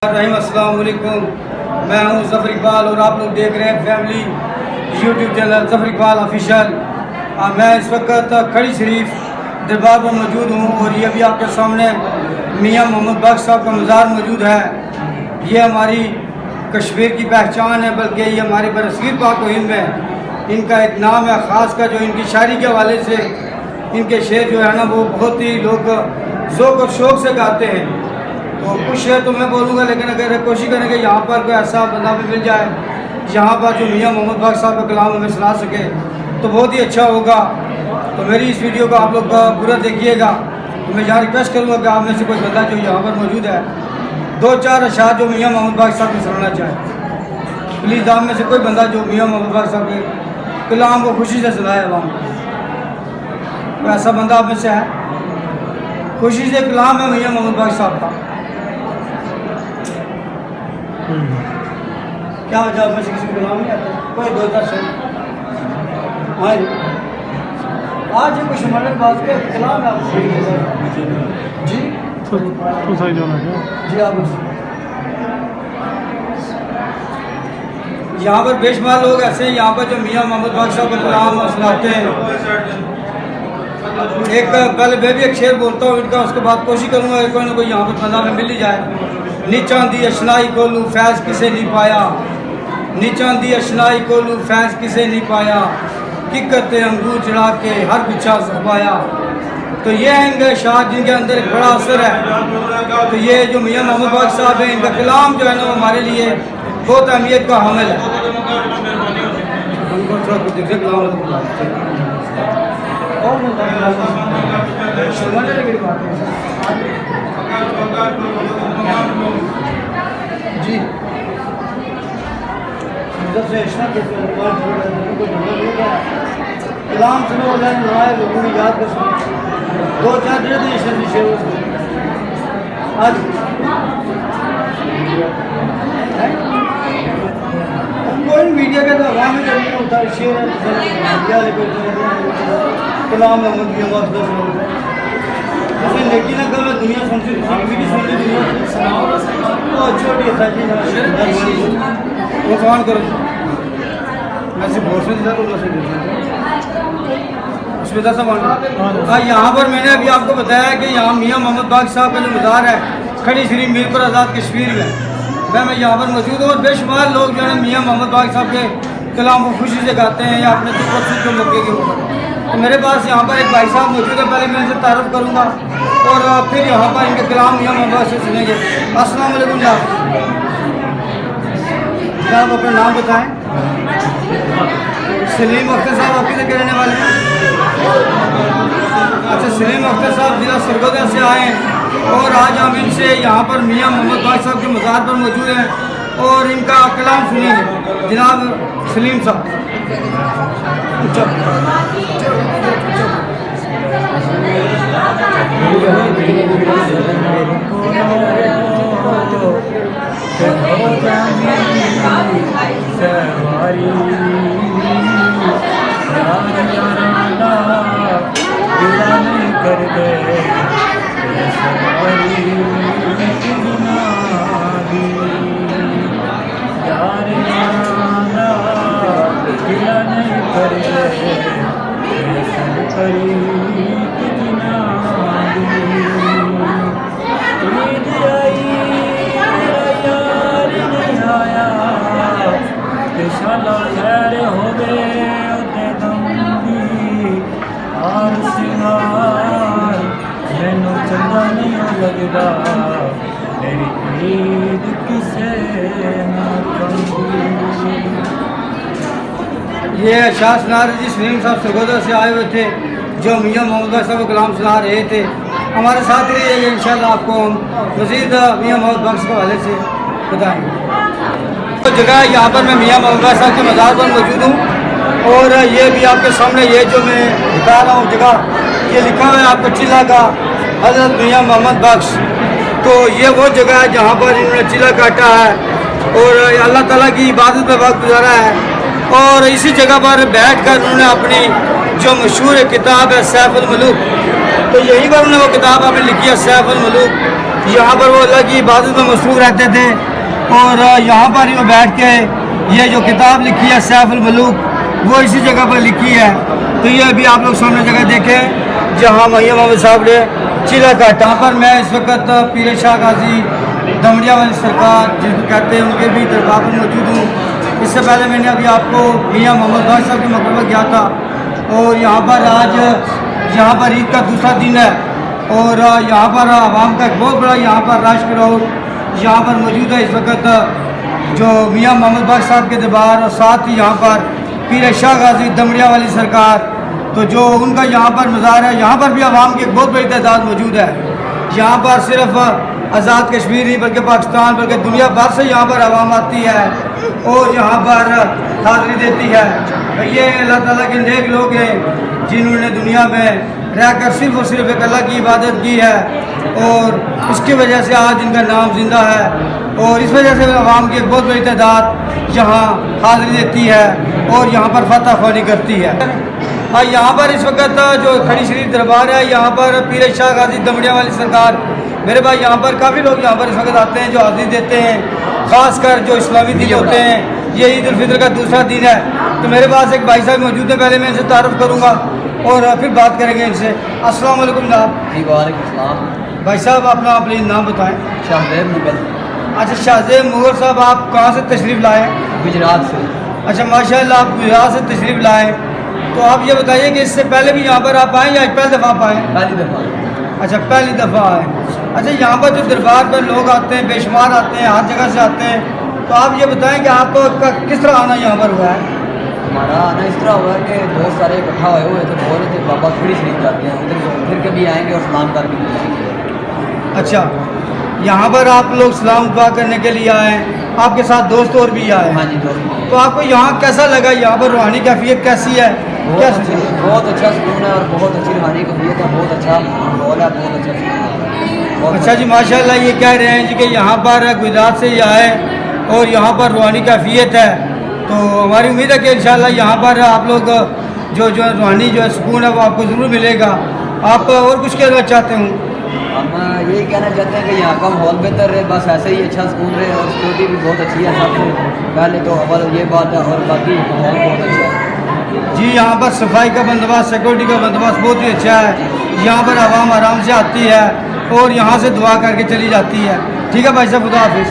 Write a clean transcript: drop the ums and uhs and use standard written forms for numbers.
अस्सलाम वालेकुम। मैं हूं ज़फ़र इकबाल और आप लोग देख रहे हैं family YouTube channel Zafar Iqbal official. मैं इस वक्त खड़ी शरीफ दरबार पर मौजूद हूं और ये भी आपके सामने मियां मोहम्मद बख्श साहब का मज़ार मौजूद है। ये हमारी कश्मीर की पहचान है, बल्कि ये हमारे बरसगीर पाक व हिंद में इनका एक नाम है ख़ास का, जो इनकी शायरी के हवाले से इनके शेर जो है ना वो बहुत ही लोग ज़ौक़ और शौक़ से गाते हैं। तो कुछ शेर तो मैं बोलूँगा, लेकिन अगर कोशिश करेंगे यहाँ पर कोई ऐसा बंदा भी मिल जाए यहाँ पर जो मियां मोहम्मद बख्श साहब का कलाम हमें सुना सके तो बहुत ही अच्छा होगा। तो मेरी इस वीडियो को आप लोग पूरा देखिएगा। तो मैं यहाँ रिक्वेस्ट करूँगा कि आप में से कोई बंदा जो यहाँ पर मौजूद है दो चार अशार जो मियां मोहम्मद बख्श साहब को सुनाना चाहे, प्लीज़ आप में से कोई बंदा जो मियां मोहम्मद बख्श साहब के कलाम को खुशी से सुनाए। अवाम को ऐसा बंदा आप में से है? खुशी से कलाम है मियां मोहम्मद बख्श साहब का। क्या वजह में से किसी को कलाम नहीं आता? कोई दो चार शेर हाँ आज ये कुछ हमारे बात के कलाम है आपको जी तो सही जो है जी। आप यहाँ पर बेशुमार लोग ऐसे हैं यहाँ पर जो मियां मोहम्मद बख्श साहब का कलाम सुनाते हैं। एक पहले मैं भी एक शेर बोलता हूँ इनका, उसके बाद कोशिश करूँगा कोई ना कोई यहाँ पर बंदा में मिल ही जाए। नीचा दी अशनाई कोलू फैज़ किसे नहीं पाया, नीचा दी अशनाई कोलू फैज़ किसे नहीं पाया, कि करते अंगूर चढ़ा के हर गुच्छा सफाया। तो ये हैं इनके शाह जिनके अंदर एक बड़ा असर है। तो ये जो मियां मोहम्मद बख्श साहब हैं इनका कलाम जो है ना वो हमारे लिए बहुत अहमियत का हामिल है। उनको थोड़ा कुछ दिखे जी कलाम सुनो लगाए लोगों ने याद कर सुनो दो चार शेर आज कोई मीडिया के तो आवाम में जरूर होता है शेर कलाम जैसे लेकिन अगर मैं दुनिया सुनती दुनिया तो छोटी वो सवाल करो मैं सिर्फ बहुत से यहाँ पर मैंने अभी आपको बताया कि यहाँ मियां मोहम्मद बख्श साहब का जो मज़ार है खड़ी शरीफ मीरपुर आज़ाद कश्मीर में मैं यहाँ पर मौजूद हूँ और बेशुमार लोग जो है मियां मोहम्मद बख्श साहब के कलाम को खुशी से गाते हैं या अपने दुख के मौके के ऊपर। तो मेरे पास यहाँ पर एक भाई साहब मौजूद है, पहले मैं इनसे तारुफ करूँगा और फिर यहाँ पर इनके कलाम मियां मोहम्मद से सुनेंगे। अस्सलाम वालेकुम जनाब, अपना नाम बताएं। सलीम अख्तर साहब आपकी जगह रहने वाले हैं? अच्छा, सलीम अख्तर साहब जिला सरगोदा से आए हैं और आज हम इनसे यहाँ पर मियां मोहम्मद बख्श साहब के मज़ार पर मौजूद हैं और इनका कलाम सुनेंगे। जनाब सलीम साहब कर दे लगदा मेरी ईद किसे ये शाह सुना रहे जी सलीम साहब सरगोदा से आए हुए थे जो मियां मोहम्मद बख्श साहब कलाम सुना रहे थे। हमारे साथ रहिए, इंशाल्लाह आपको हम मज़ीद मियां मोहम्मद बख्श के हवाले से बताएंगे। तो जगह यहाँ पर मैं मियां मोहम्मद बख्श साहब के मज़ार पर मौजूद हूँ और ये भी आपके सामने ये जो मैं बता रहा हूँ जगह ये लिखा हुआ है आपको चिल्ला का हज़रत मियां मोहम्मद बख्श। तो ये वो जगह है जहाँ पर इन्होंने चिल्ला काटा है और अल्लाह ताला की इबादत में वक्त गुजारा है और इसी जगह पर बैठ कर उन्होंने अपनी जो मशहूर किताब है सैफ उल मलूक, तो यहीं पर उन्होंने वो किताब आपने लिखी है सैफ उल मलूक। यहाँ पर वो अल्लाह की इबादत में मसरूफ़ रहते थे और यहाँ पर वो बैठ के ये जो किताब लिखी है सैफुल मलूक वो इसी जगह पर लिखी है। तो ये अभी आप लोग सामने जगह देखें जहाँ मैया मोहम्मद साहब ने चिला काटा। यहाँ पर मैं इस वक्त पीर शाह गाजी दमड़िया वाली सरकार जिनको कहते हैं उनके भी दरबार पर मौजूद हूँ। इससे पहले मैंने अभी आपको मियाँ मोहम्मद बाग साहब के मकबरे गया था और यहाँ पर आज यहाँ पर ईद का दूसरा दिन है और यहाँ पर आवाम का एक बहुत बड़ा यहाँ पर रश क्राउड यहाँ पर मौजूद है इस वक्त जो मियाँ मोहम्मद बाग साहब के दरबार और साथ ही यहाँ पर पीर शाह गाजी दमड़िया वाली सरकार तो जो उनका यहाँ पर मज़ार है यहाँ पर भी आवाम की एक बहुत बड़ी तादाद मौजूद है। यहाँ पर सिर्फ आज़ाद कश्मीर नहीं बल्कि पाकिस्तान बल्कि दुनिया भर से यहाँ पर आवाम आती है और यहाँ पर हाज़िरी देती है। ये अल्लाह ताला के नेक लोग हैं जिन्होंने दुनिया में रहकर सिर्फ और सिर्फ एक अल्लाह की इबादत की है और इसकी वजह से आज इनका नाम जिंदा है और इस वजह से आवाम की एक बहुत बड़ी तादाद यहाँ हाज़िरी देती है और यहाँ पर फतह ख्वानी करती है। यहाँ पर इस वक्त जो खड़ी शरीफ दरबार है यहाँ पर पीर शाह गाजी दमड़िया वाली सरकार मेरे भाई यहाँ पर काफ़ी लोग यहाँ पर इस वक्त आते हैं जो हाज़िरी देते हैं, ख़ासकर जो इस्लामी दिन होते हैं। ये ईद उल फितर का दूसरा दिन है। तो मेरे पास एक भाई साहब मौजूद है, पहले मैं इनसे तारुफ करूँगा और फिर बात करेंगे इनसे। अस्सलाम वालेकुम जनाब। जी वालेकुम सलाम। भाई साहब अपना प्लीज़ नाम बताएं। शाहजेब मुगल। अच्छा शाहजेब मुगल साहब आप कहाँ से तशरीफ़ लाए? गुजरात से। अच्छा माशाल्लाह आप गुजरात से तशरीफ़ लाए। तो आप ये बताइए कि इससे पहले भी यहाँ पर आप आए या पहली दफ़ा आप आए? पहली दफ़ा। अच्छा पहली दफ़ा आए। अच्छा यहाँ पर जो दरबार पर लोग आते हैं बेशुमार आते हैं हर जगह से आते हैं तो आप ये बताएं कि आपको किस तरह आना यहाँ पर हुआ है? हमारा आना इस तरह हुआ कि दोस्त सारे इकट्ठा हुए थे, बोल रहे थे बाबा खड़ी शरीफ जाते हैं उधर फिर कभी आएंगे और सलाम कर भी जाएंगे। अच्छा यहाँ पर आप लोग सलाम दुआ करने के लिए आए, आपके साथ दोस्त और भी आए? हाँ जी दोस्त। तो आपको यहाँ कैसा लगा? यहाँ पर रूहानी कैफियत कैसी है? बहुत अच्छा सुकून है और बहुत अच्छी रूहानी कैफियत है, बहुत अच्छा माहौल है, बहुत अच्छा सुकून है। अच्छा जी माशाल्लाह ये कह रहे हैं जी कि यहाँ पर गुजरात से ही आए और यहाँ पर रूहानी कैफियत है तो हमारी उम्मीद है कि इंशाल्लाह यहाँ पर आप लोग जो रूहानी जो सुकून है वो आपको ज़रूर मिलेगा। आप और कुछ कहना चाहते हूँ? हम यही कहना चाहते हैं कि यहाँ का माहौल बेहतर रहे, बस ऐसे ही अच्छा सुकून रहे और सिक्योरिटी भी बहुत अच्छी है। सबसे पहले तो अव्वल ये बात है और बाकी माहौल बहुत अच्छा है जी। यहाँ पर सफाई का बंदोबस्त सिक्योरिटी का बंदोबस्त बहुत ही अच्छा है। यहाँ पर आवाम आराम से आती है और यहाँ से दुआ करके चली जाती है। ठीक है भाई साहब, खुदा हाफिज़।